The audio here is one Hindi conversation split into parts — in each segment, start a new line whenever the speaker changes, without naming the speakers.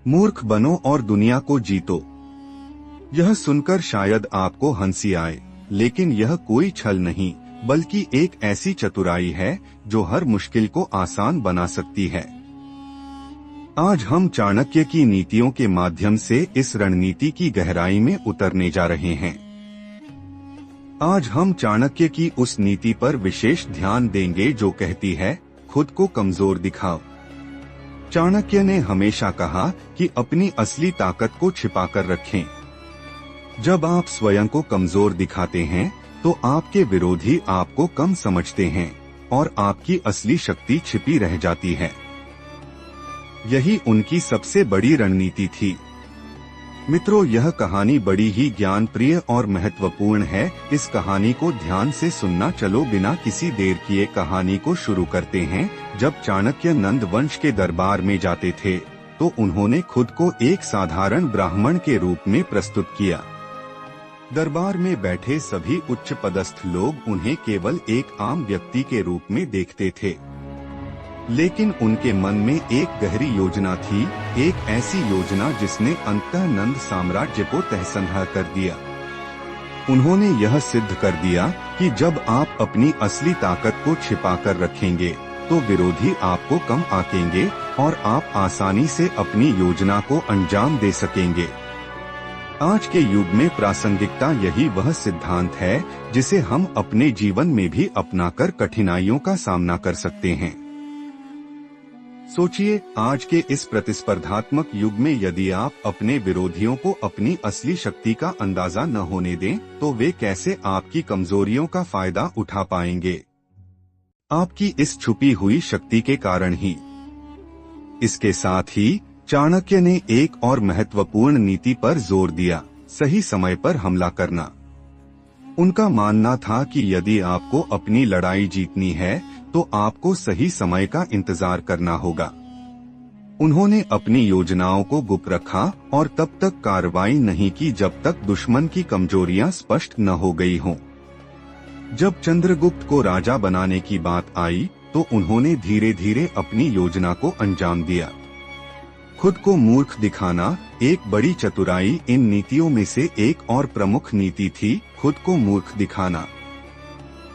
मूर्ख बनो और दुनिया को जीतो। यह सुनकर शायद आपको हंसी आए, लेकिन यह कोई छल नहीं बल्कि एक ऐसी चतुराई है जो हर मुश्किल को आसान बना सकती है। आज हम चाणक्य की नीतियों के माध्यम से इस रणनीति की गहराई में उतरने जा रहे हैं। आज हम चाणक्य की उस नीति पर विशेष ध्यान देंगे जो कहती है, खुद को कमजोर दिखाओ। चाणक्य ने हमेशा कहा कि अपनी असली ताकत को छिपाकर रखें। जब आप स्वयं को कमजोर दिखाते हैं तो आपके विरोधी आपको कम समझते हैं और आपकी असली शक्ति छिपी रह जाती है। यही उनकी सबसे बड़ी रणनीति थी। मित्रों, यह कहानी बड़ी ही ज्ञानप्रिय और महत्वपूर्ण है। इस कहानी को ध्यान से सुनना। चलो बिना किसी देर किए कहानी को शुरू करते हैं। जब चाणक्य नंद वंश के दरबार में जाते थे तो उन्होंने खुद को एक साधारण ब्राह्मण के रूप में प्रस्तुत किया। दरबार में बैठे सभी उच्च पदस्थ लोग उन्हें केवल एक आम व्यक्ति के रूप में देखते थे, लेकिन उनके मन में एक गहरी योजना थी, एक ऐसी योजना जिसने अंततः नंद साम्राज्य को तहस-नहस कर दिया। उन्होंने यह सिद्ध कर दिया कि जब आप अपनी असली ताकत को छिपाकर रखेंगे तो विरोधी आपको कम आंकेंगे और आप आसानी से अपनी योजना को अंजाम दे सकेंगे। आज के युग में प्रासंगिकता यही वह सिद्धांत है जिसे हम अपने जीवन में भी अपनाकर कठिनाइयों का सामना कर सकते हैं। सोचिए, आज के इस प्रतिस्पर्धात्मक युग में यदि आप अपने विरोधियों को अपनी असली शक्ति का अंदाजा न होने दें तो वे कैसे आपकी कमजोरियों का फायदा उठा पाएंगे? आपकी इस छुपी हुई शक्ति के कारण ही। इसके साथ ही चाणक्य ने एक और महत्वपूर्ण नीति पर जोर दिया, सही समय पर हमला करना। उनका मानना था कि यदि आपको अपनी लड़ाई जीतनी है तो आपको सही समय का इंतजार करना होगा। उन्होंने अपनी योजनाओं को गुप्त रखा और तब तक कार्रवाई नहीं की जब तक दुश्मन की कमजोरियां स्पष्ट न हो गई हों। जब चंद्रगुप्त को राजा बनाने की बात आई तो उन्होंने धीरे धीरे अपनी योजना को अंजाम दिया। खुद को मूर्ख दिखाना एक बड़ी चतुराई इन नीतियों में से एक और प्रमुख नीति थी, खुद को मूर्ख दिखाना।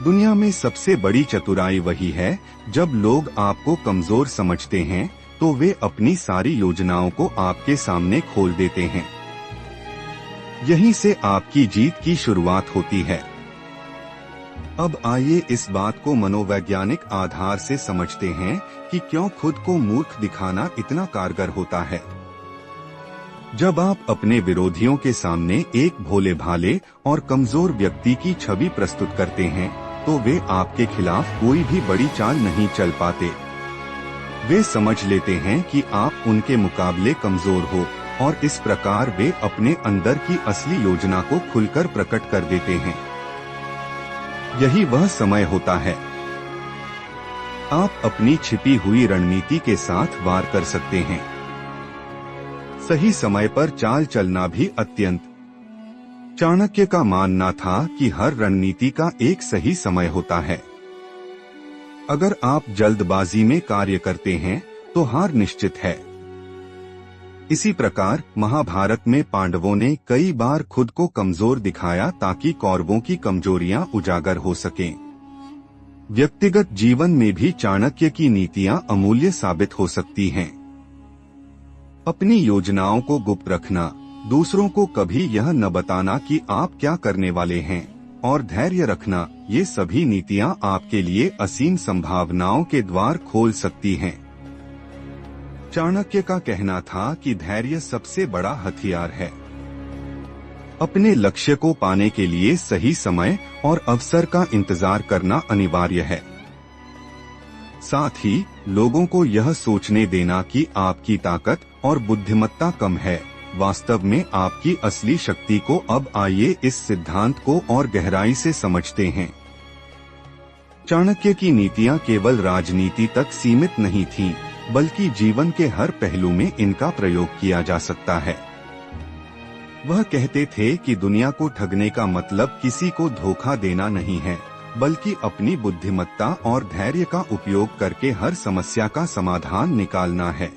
दुनिया में सबसे बड़ी चतुराई वही है जब लोग आपको कमजोर समझते हैं तो वे अपनी सारी योजनाओं को आपके सामने खोल देते हैं। यहीं से आपकी जीत की शुरुआत होती है। अब आइए इस बात को मनोवैज्ञानिक आधार से समझते हैं कि क्यों खुद को मूर्ख दिखाना इतना कारगर होता है। जब आप अपने विरोधियों के सामने एक भोले भाले और कमजोर व्यक्ति की छवि प्रस्तुत करते हैं तो वे आपके खिलाफ कोई भी बड़ी चाल नहीं चल पाते। वे समझ लेते हैं कि आप उनके मुकाबले कमजोर हो और इस प्रकार वे अपने अंदर की असली योजना को खुलकर प्रकट कर देते हैं। यही वह समय होता है। आप अपनी छिपी हुई रणनीति के साथ वार कर सकते हैं। सही समय पर चाल चलना भी अत्यंत। चाणक्य का मानना था कि हर रणनीति का एक सही समय होता है। अगर आप जल्दबाजी में कार्य करते हैं तो हार निश्चित है। इसी प्रकार महाभारत में पांडवों ने कई बार खुद को कमजोर दिखाया ताकि कौरवों की कमजोरियां उजागर हो सकें। व्यक्तिगत जीवन में भी चाणक्य की नीतियां अमूल्य साबित हो सकती हैं। अपनी योजनाओं को गुप्त रखना, दूसरों को कभी यह न बताना कि आप क्या करने वाले हैं, और धैर्य रखना, ये सभी नीतियां आपके लिए असीम संभावनाओं के द्वार खोल सकती हैं। चाणक्य का कहना था कि धैर्य सबसे बड़ा हथियार है। अपने लक्ष्य को पाने के लिए सही समय और अवसर का इंतजार करना अनिवार्य है। साथ ही लोगों को यह सोचने देना कि आपकी ताकत और बुद्धिमत्ता कम है, वास्तव में आपकी असली शक्ति को। अब आइए इस सिद्धांत को और गहराई से समझते हैं। चाणक्य की नीतियां केवल राजनीति तक सीमित नहीं थीं, बल्कि जीवन के हर पहलू में इनका प्रयोग किया जा सकता है। वह कहते थे कि दुनिया को ठगने का मतलब किसी को धोखा देना नहीं है, बल्कि अपनी बुद्धिमत्ता और धैर्य का उपयोग करके हर समस्या का समाधान निकालना है।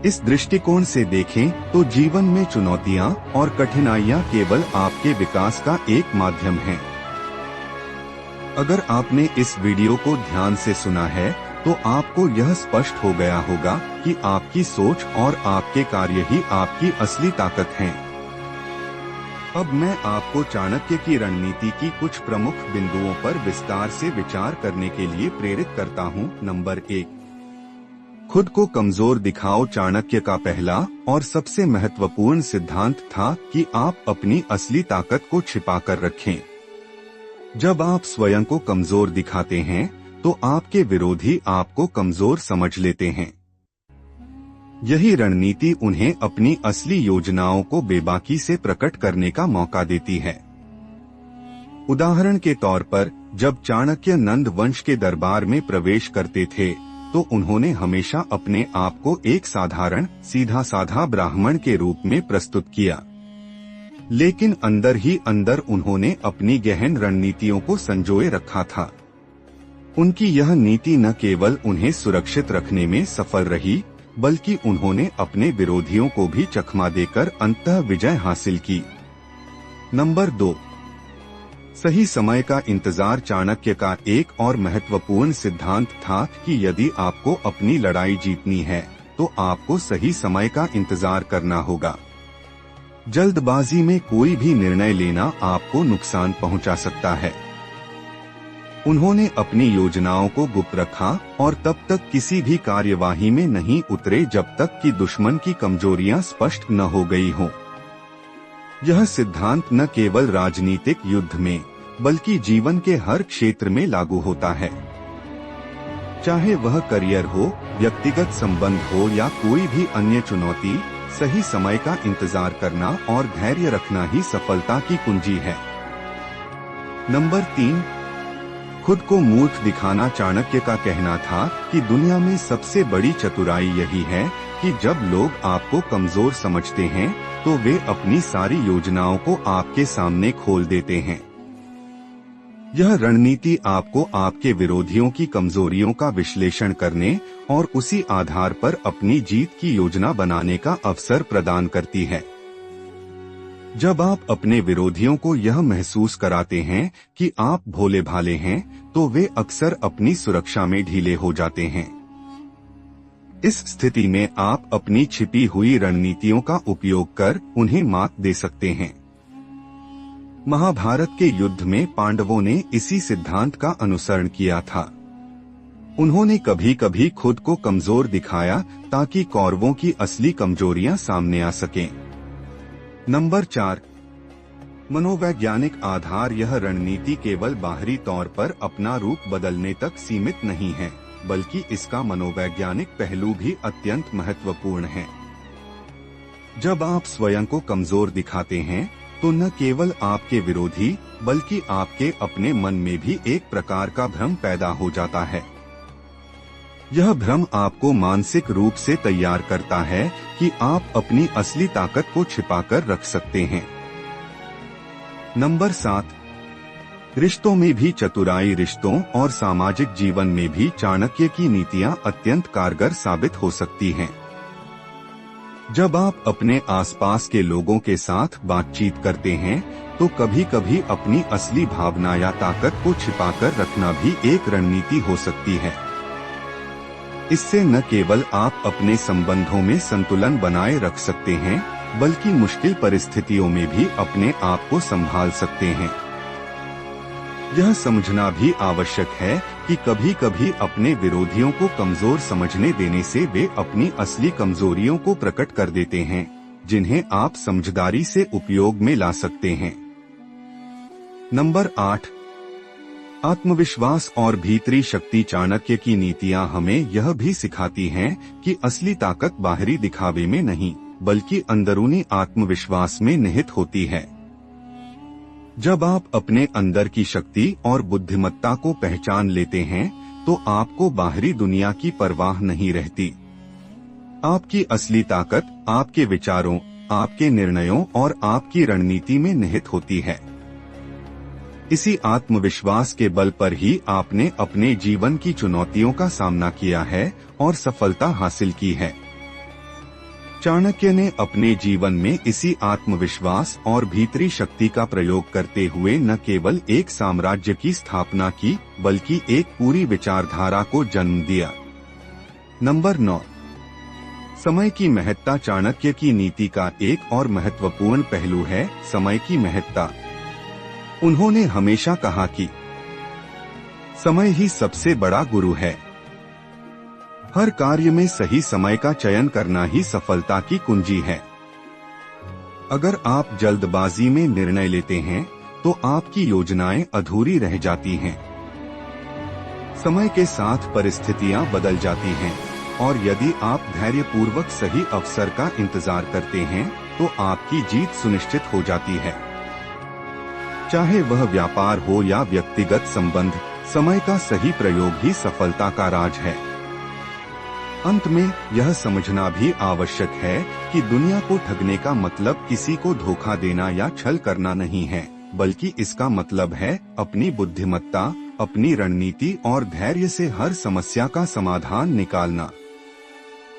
इस दृष्टिकोण से देखें तो जीवन में चुनौतियां और कठिनाइयां केवल आपके विकास का एक माध्यम हैं। अगर आपने इस वीडियो को ध्यान से सुना है तो आपको यह स्पष्ट हो गया होगा कि आपकी सोच और आपके कार्य ही आपकी असली ताकत हैं। अब मैं आपको चाणक्य की रणनीति की कुछ प्रमुख बिंदुओं पर विस्तार से विचार करने के लिए प्रेरित करता हूं। नंबर 1, खुद को कमजोर दिखाओ। चाणक्य का पहला और सबसे महत्वपूर्ण सिद्धांत था कि आप अपनी असली ताकत को छिपाकर रखें। जब आप स्वयं को कमजोर दिखाते हैं तो आपके विरोधी आपको कमजोर समझ लेते हैं। यही रणनीति उन्हें अपनी असली योजनाओं को बेबाकी से प्रकट करने का मौका देती है। उदाहरण के तौर पर जब चाणक्य नंद वंश के दरबार में प्रवेश करते थे तो उन्होंने हमेशा अपने आप को एक साधारण सीधा साधा ब्राह्मण के रूप में प्रस्तुत किया, लेकिन अंदर ही अंदर उन्होंने अपनी गहन रणनीतियों को संजोए रखा था। उनकी यह नीति न केवल उन्हें सुरक्षित रखने में सफल रही बल्कि उन्होंने अपने विरोधियों को भी चकमा देकर अंततः विजय हासिल की। नंबर 2, सही समय का इंतजार। चाणक्य का एक और महत्वपूर्ण सिद्धांत था कि यदि आपको अपनी लड़ाई जीतनी है तो आपको सही समय का इंतजार करना होगा। जल्दबाजी में कोई भी निर्णय लेना आपको नुकसान पहुंचा सकता है। उन्होंने अपनी योजनाओं को गुप्त रखा और तब तक किसी भी कार्यवाही में नहीं उतरे जब तक कि दुश्मन की कमजोरियां स्पष्ट न हो गई हों। यह सिद्धांत न केवल राजनीतिक युद्ध में बल्कि जीवन के हर क्षेत्र में लागू होता है। चाहे वह करियर हो, व्यक्तिगत संबंध हो या कोई भी अन्य चुनौती, सही समय का इंतजार करना और धैर्य रखना ही सफलता की कुंजी है। नंबर 3, खुद को मूर्ख दिखाना। चाणक्य का कहना था कि दुनिया में सबसे बड़ी चतुराई यही है कि जब लोग आपको कमजोर समझते हैं तो वे अपनी सारी योजनाओं को आपके सामने खोल देते हैं। यह रणनीति आपको आपके विरोधियों की कमजोरियों का विश्लेषण करने और उसी आधार पर अपनी जीत की योजना बनाने का अवसर प्रदान करती है। जब आप अपने विरोधियों को यह महसूस कराते हैं कि आप भोले भाले हैं तो वे अक्सर अपनी सुरक्षा में ढीले हो जाते हैं। इस स्थिति में आप अपनी छिपी हुई रणनीतियों का उपयोग कर उन्हें मात दे सकते हैं। महाभारत के युद्ध में पांडवों ने इसी सिद्धांत का अनुसरण किया था। उन्होंने कभी कभी खुद को कमजोर दिखाया ताकि कौरवों की असली कमजोरियां सामने आ सकें। नंबर 4, मनोवैज्ञानिक आधार। यह रणनीति केवल बाहरी तौर पर अपना रूप बदलने तक सीमित नहीं है बल्कि इसका मनोवैज्ञानिक पहलू भी अत्यंत महत्वपूर्ण है। जब आप स्वयं को कमजोर दिखाते हैं तो न केवल आपके विरोधी बल्कि आपके अपने मन में भी एक प्रकार का भ्रम पैदा हो जाता है। यह भ्रम आपको मानसिक रूप से तैयार करता है कि आप अपनी असली ताकत को छिपाकर रख सकते हैं। नंबर 7, रिश्तों में भी चतुराई। रिश्तों और सामाजिक जीवन में भी चाणक्य की नीतियां अत्यंत कारगर साबित हो सकती हैं। जब आप अपने आसपास के लोगों के साथ बातचीत करते हैं तो कभी कभी अपनी असली भावना या ताकत को छिपाकर रखना भी एक रणनीति हो सकती है। इससे न केवल आप अपने संबंधों में संतुलन बनाए रख सकते हैं बल्कि मुश्किल परिस्थितियों में भी अपने आप को संभाल सकते हैं। यह समझना भी आवश्यक है कि कभी कभी अपने विरोधियों को कमजोर समझने देने से वे अपनी असली कमजोरियों को प्रकट कर देते हैं, जिन्हें आप समझदारी से उपयोग में ला सकते हैं। नंबर 8, आत्मविश्वास और भीतरी शक्ति। चाणक्य की नीतियां हमें यह भी सिखाती हैं कि असली ताकत बाहरी दिखावे में नहीं बल्कि अंदरूनी आत्मविश्वास में निहित होती है। जब आप अपने अंदर की शक्ति और बुद्धिमत्ता को पहचान लेते हैं तो आपको बाहरी दुनिया की परवाह नहीं रहती। आपकी असली ताकत आपके विचारों, आपके निर्णयों और आपकी रणनीति में निहित होती है। इसी आत्मविश्वास के बल पर ही आपने अपने जीवन की चुनौतियों का सामना किया है और सफलता हासिल की है। चाणक्य ने अपने जीवन में इसी आत्मविश्वास और भीतरी शक्ति का प्रयोग करते हुए न केवल एक साम्राज्य की स्थापना की, बल्कि एक पूरी विचारधारा को जन्म दिया। नंबर 9, समय की महत्ता। चाणक्य की नीति का एक और महत्वपूर्ण पहलू है समय की महत्ता। उन्होंने हमेशा कहा कि समय ही सबसे बड़ा गुरु है। हर कार्य में सही समय का चयन करना ही सफलता की कुंजी है। अगर आप जल्दबाजी में निर्णय लेते हैं तो आपकी योजनाएं अधूरी रह जाती हैं। समय के साथ परिस्थितियां बदल जाती हैं और यदि आप धैर्यपूर्वक सही अवसर का इंतजार करते हैं तो आपकी जीत सुनिश्चित हो जाती है। चाहे वह व्यापार हो या व्यक्तिगत संबंध, समय का सही प्रयोग ही सफलता का राज है। अंत में यह समझना भी आवश्यक है कि दुनिया को ठगने का मतलब किसी को धोखा देना या छल करना नहीं है, बल्कि इसका मतलब है अपनी बुद्धिमत्ता, अपनी रणनीति और धैर्य से हर समस्या का समाधान निकालना।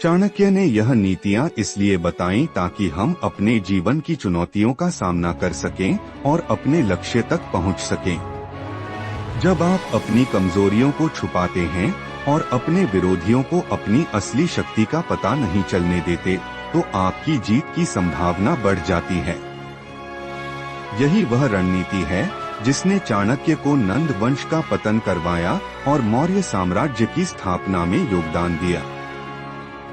चाणक्य ने यह नीतियां इसलिए बताईं ताकि हम अपने जीवन की चुनौतियों का सामना कर सकें और अपने लक्ष्य तक पहुंच सकें। जब आप अपनी कमजोरियों को छुपाते हैं और अपने विरोधियों को अपनी असली शक्ति का पता नहीं चलने देते, तो आपकी जीत की संभावना बढ़ जाती है। यही वह रणनीति है जिसने चाणक्य को नंद वंश का पतन करवाया और मौर्य साम्राज्य की स्थापना में योगदान दिया।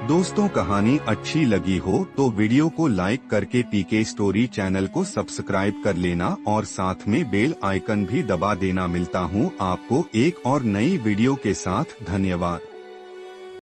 दोस्तों, कहानी अच्छी लगी हो तो वीडियो को लाइक करके पीके स्टोरी चैनल को सब्सक्राइब कर लेना और साथ में बेल आइकन भी दबा देना। मिलता हूँ आपको एक और नई वीडियो के साथ। धन्यवाद।